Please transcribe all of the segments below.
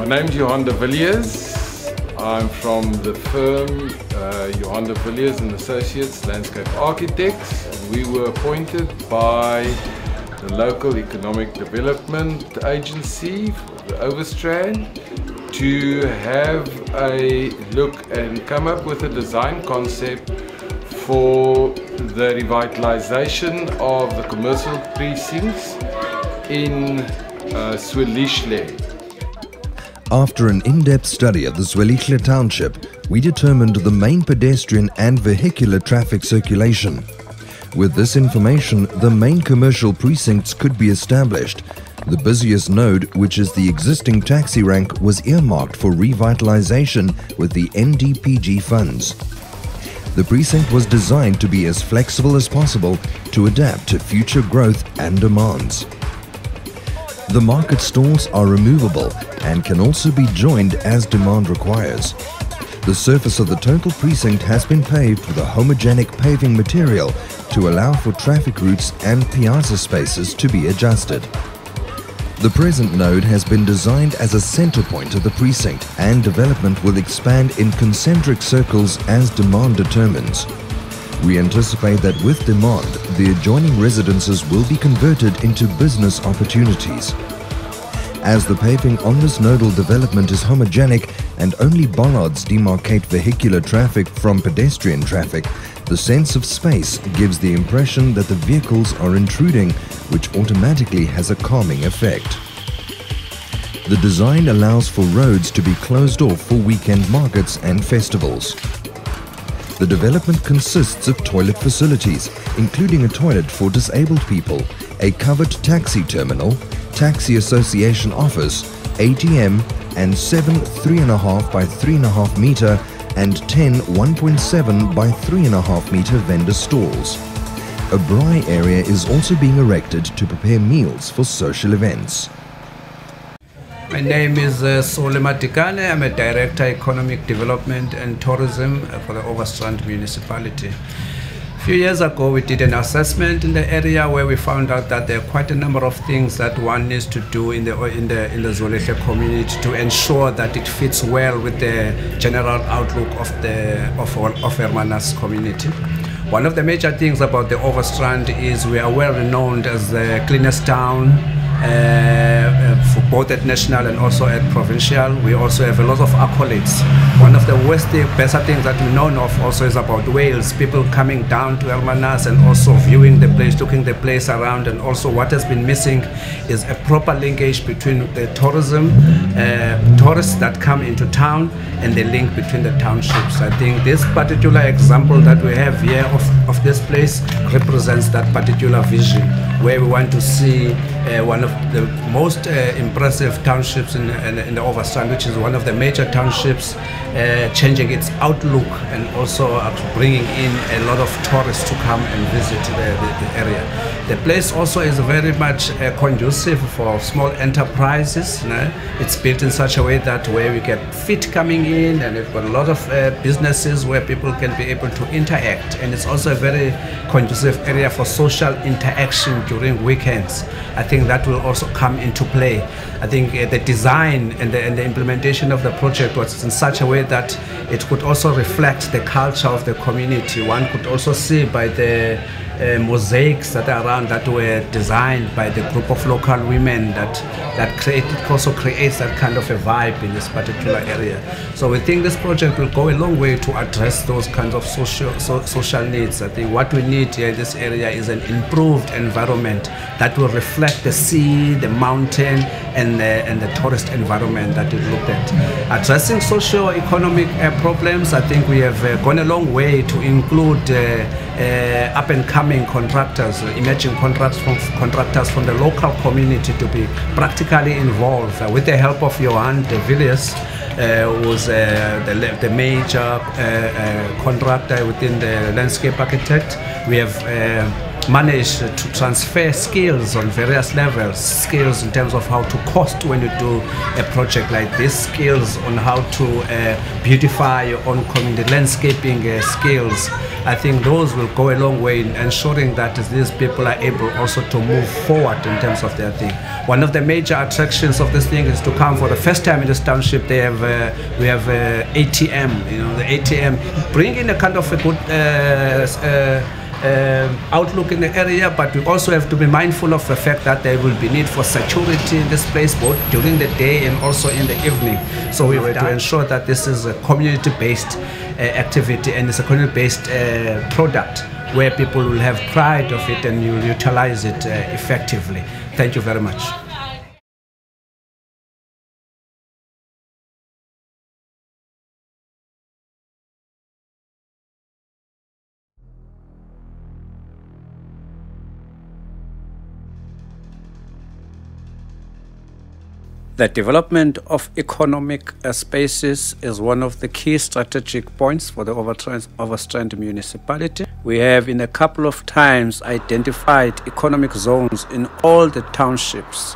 My name's Johan de Villiers. I'm from the firm Johan de Villiers and Associates Landscape Architects. We were appointed by the local economic development agency, the Overstrand, to have a look and come up with a design concept for the revitalization of the commercial precincts in Zwelihle. After an in-depth study of the Zwelihle township, we determined the main pedestrian and vehicular traffic circulation. With this information, the main commercial precincts could be established. The busiest node, which is the existing taxi rank, was earmarked for revitalization with the NDPG funds. The precinct was designed to be as flexible as possible to adapt to future growth and demands. The market stalls are removable and can also be joined as demand requires. The surface of the total precinct has been paved with a homogenic paving material to allow for traffic routes and piazza spaces to be adjusted. The present node has been designed as a center point of the precinct, and development will expand in concentric circles as demand determines. We anticipate that with demand, the adjoining residences will be converted into business opportunities. As the paving on this nodal development is homogenic and only bollards demarcate vehicular traffic from pedestrian traffic, the sense of space gives the impression that the vehicles are intruding, which automatically has a calming effect. The design allows for roads to be closed off for weekend markets and festivals. The development consists of toilet facilities, including a toilet for disabled people, a covered taxi terminal, taxi association office, ATM, and 7 3.5 by 3.5 meter and 10 1.7 by 3.5 meter vendor stalls. A braai area is also being erected to prepare meals for social events. My name is Sole Matikane. I'm a Director Economic Development and Tourism for the Hawston municipality. A few years ago, we did an assessment in the area where we found out that there are quite a number of things that one needs to do in the Zwelihle community to ensure that it fits well with the general outlook of Hermanus community. One of the major things about the Overstrand is we are well renowned as the cleanest town for both at national and also at provincial. We also have a lot of accolades. One of the better things that we know of also is about Wales, people coming down to Hermanus and also viewing the place, looking the place around, and also what has been missing is a proper linkage between the tourism, tourists that come into town, and the link between the townships. I think this particular example that we have here of this place represents that particular vision, where we want to see one of the most impressive townships in the Overstrand, which is one of the major townships, changing its outlook and also bringing in a lot of tourists to come and visit the area. The place also is very much conducive for small enterprises. It's built in such a way that where we get fit coming in, and we've got a lot of businesses where people can be able to interact, and it's also a very conducive area for social interaction during weekends. I think that will also come into play. I think the design and the implementation of the project was in such a way that it could also reflect the culture of the community. One could also see by the mosaics that are around that were designed by the group of local women that also creates that kind of a vibe in this particular area. So we think this project will go a long way to address those kinds of social needs. I think what we need here in this area is an improved environment that will reflect the sea, the mountain, and the tourist environment that it looked at. Addressing socio-economic problems, I think we have gone a long way to include up-and-coming contractors, emerging contractors from the local community to be practically involved. With the help of Johan de Villiers, who's the major contractor within the landscape architect, we have manage to transfer skills on various levels, skills in terms of how to cost when you do a project like this, skills on how to beautify your own community, landscaping skills. I think those will go a long way in ensuring that these people are able also to move forward in terms of their thing. One of the major attractions of this thing is to come for the first time in this township. We have ATM, the ATM, bring in a kind of a good outlook in the area, but we also have to be mindful of the fact that there will be need for security in this place both during the day and also in the evening. So we have to ensure that this is a community-based activity and it's a community-based product where people will have pride of it and you'll utilize it effectively. Thank you very much. The development of economic spaces is one of the key strategic points for the Overstrand municipality. We have in a couple of times identified economic zones in all the townships.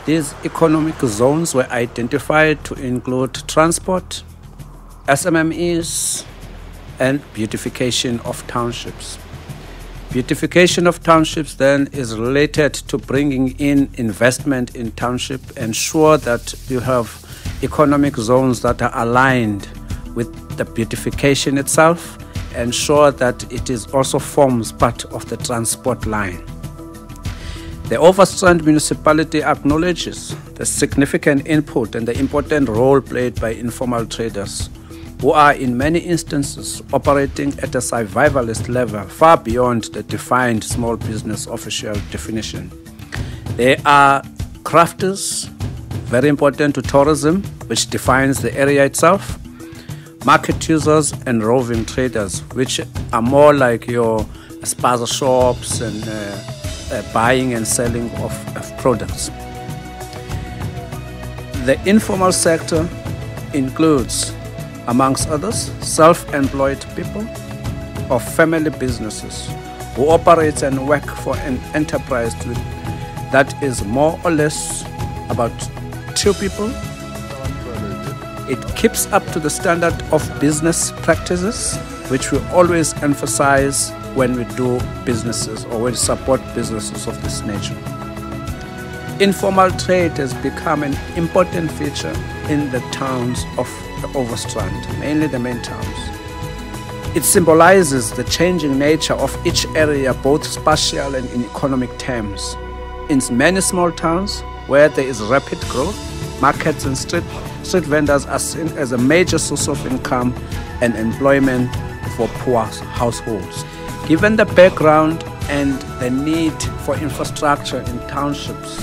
These economic zones were identified to include transport, SMMEs, and beautification of townships. Beautification of townships then is related to bringing in investment in township, ensure that you have economic zones that are aligned with the beautification itself, ensure that it is also forms part of the transport line. The Overstrand municipality acknowledges the significant input and the important role played by informal traders, who are in many instances operating at a survivalist level far beyond the defined small business official definition. They are crafters, very important to tourism, which defines the area itself, market users and roving traders, which are more like your spaza shops and buying and selling of products. The informal sector includes, amongst others, self-employed people or family businesses who operate and work for an enterprise that is more or less about 2 people. It keeps up to the standard of business practices, which we always emphasize when we do businesses or when we support businesses of this nature. Informal trade has become an important feature in the towns of the Overstrand, mainly the main towns. It symbolizes the changing nature of each area, both spatial and in economic terms. In many small towns where there is rapid growth, markets and street vendors are seen as a major source of income and employment for poor households. Given the background and the need for infrastructure in townships,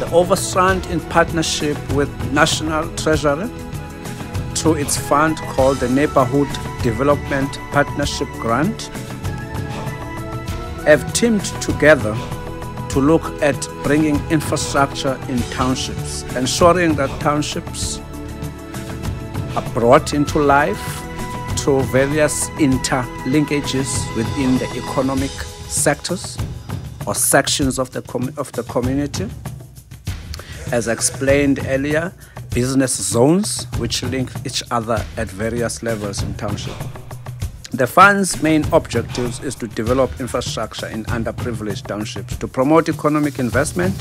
the Overstrand, in partnership with National Treasury, through its fund called the Neighborhood Development Partnership Grant, have teamed together to look at bringing infrastructure in townships, ensuring that townships are brought into life through various interlinkages within the economic sectors or sections of the community. As explained earlier, business zones which link each other at various levels in township. The fund's main objectives is to develop infrastructure in underprivileged townships to promote economic investment.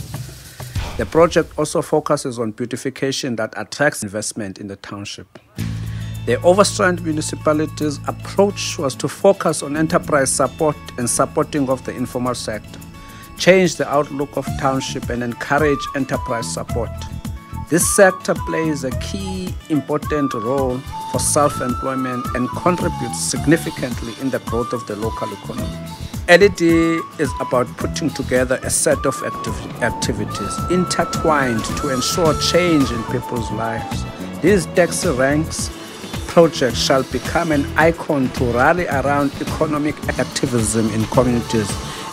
The project also focuses on beautification that attracts investment in the township. The Overstrand municipality's approach was to focus on enterprise support and supporting of the informal sector, change the outlook of township and encourage enterprise support. This sector plays a key important role for self-employment and contributes significantly in the growth of the local economy. LED is about putting together a set of activities intertwined to ensure change in people's lives. These taxi ranks projects shall become an icon to rally around economic activism in communities,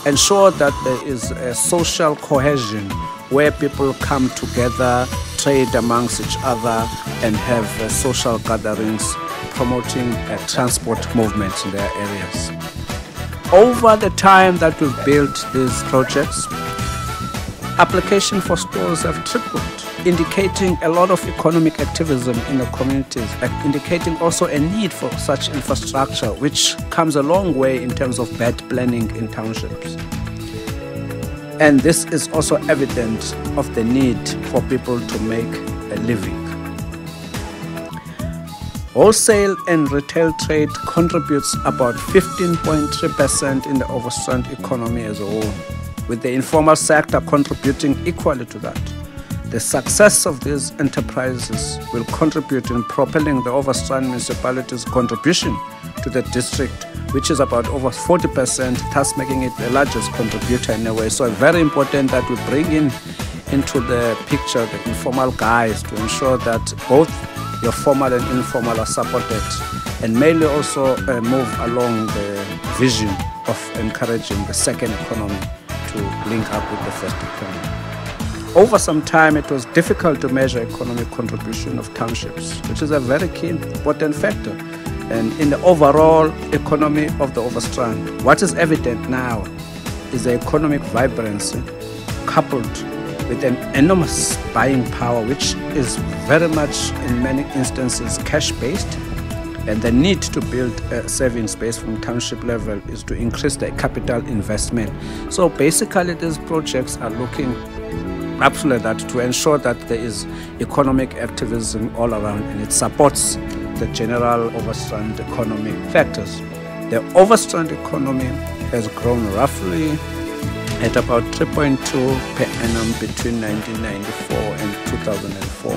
ensure that there is a social cohesion where people come together, trade amongst each other, and have social gatherings promoting transport movements in their areas. Over the time that we've built these projects, application for stores have tripled, indicating a lot of economic activism in the communities, indicating also a need for such infrastructure, which comes a long way in terms of bed planning in townships. And this is also evident of the need for people to make a living. Wholesale and retail trade contributes about 15.3% in the Overstrand economy as a whole, with the informal sector contributing equally to that. The success of these enterprises will contribute in propelling the Overstrand municipality's contribution to the district, which is about over 40%, thus making it the largest contributor in a way. So it's very important that we bring into the picture the informal guys to ensure that both your formal and informal are supported, and mainly also move along the vision of encouraging the second economy to link up with the first economy. Over some time, it was difficult to measure economic contribution of townships, which is a very key important factor. And in the overall economy of the Overstrand, what is evident now is the economic vibrancy coupled with an enormous buying power, which is very much in many instances cash-based, and the need to build a saving space from township level is to increase the capital investment. So basically these projects are looking absolutely that to ensure that there is economic activism all around, and it supports the general Overstrand economic factors. The Overstrand economy has grown roughly at about 3.2 per annum between 1994 and 2004.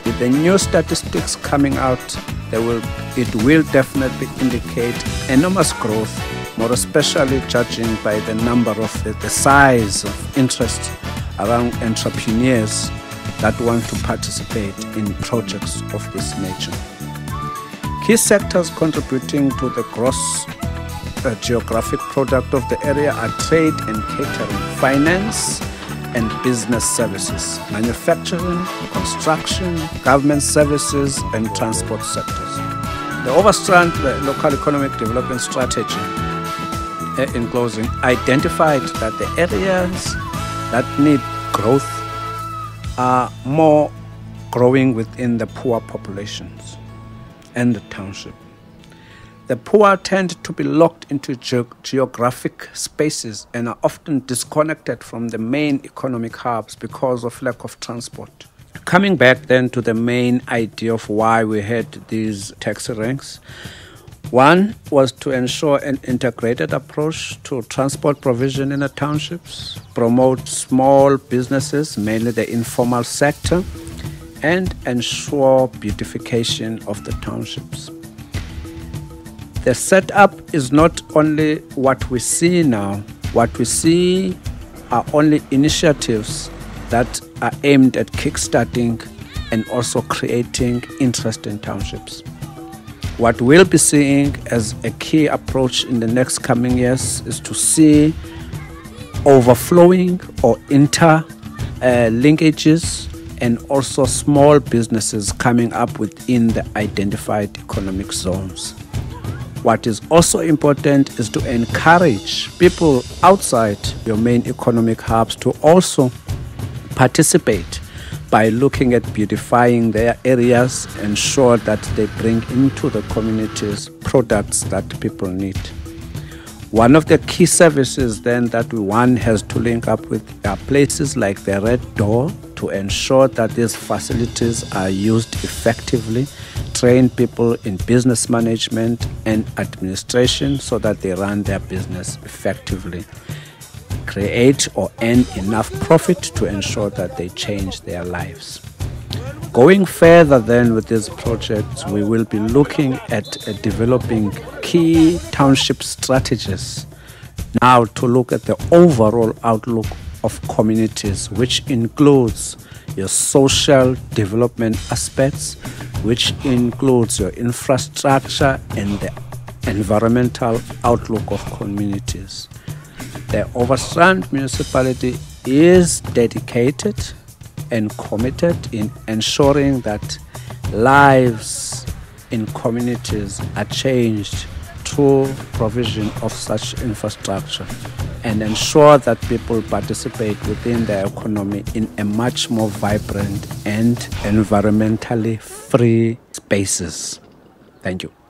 With the new statistics coming out, it will definitely indicate enormous growth, more especially judging by the number of the size of interest around entrepreneurs that want to participate in projects of this nature. Key sectors contributing to the gross geographic product of the area are trade and catering, finance and business services, manufacturing, construction, government services, and transport sectors. The Overstrand Local Economic Development Strategy, in closing, identified that the areas that need growth are more growing within the poor populations and the township. The poor tend to be locked into geographic spaces and are often disconnected from the main economic hubs because of lack of transport. Coming back then to the main idea of why we had these taxi ranks, one was to ensure an integrated approach to transport provision in the townships, promote small businesses, mainly the informal sector, and ensure beautification of the townships. The setup is not only what we see now. What we see are only initiatives that are aimed at kickstarting and also creating interest in townships. What we'll be seeing as a key approach in the next coming years is to see overflowing or linkages and also small businesses coming up within the identified economic zones. What is also important is to encourage people outside your main economic hubs to also participate by looking at beautifying their areas, ensure that they bring into the communities products that people need. One of the key services then that one has to link up with are places like the Red Door to ensure that these facilities are used effectively, train people in business management and administration so that they run their business effectively, create or earn enough profit to ensure that they change their lives. Going further then with these projects, we will be looking at developing key township strategies now to look at the overall outlook of communities, which includes your social development aspects, which includes your infrastructure and the environmental outlook of communities. The Overstrand municipality is dedicated and committed in ensuring that lives in communities are changed to provision of such infrastructure and ensure that people participate within the economy in a much more vibrant and environmentally free spaces. Thank you.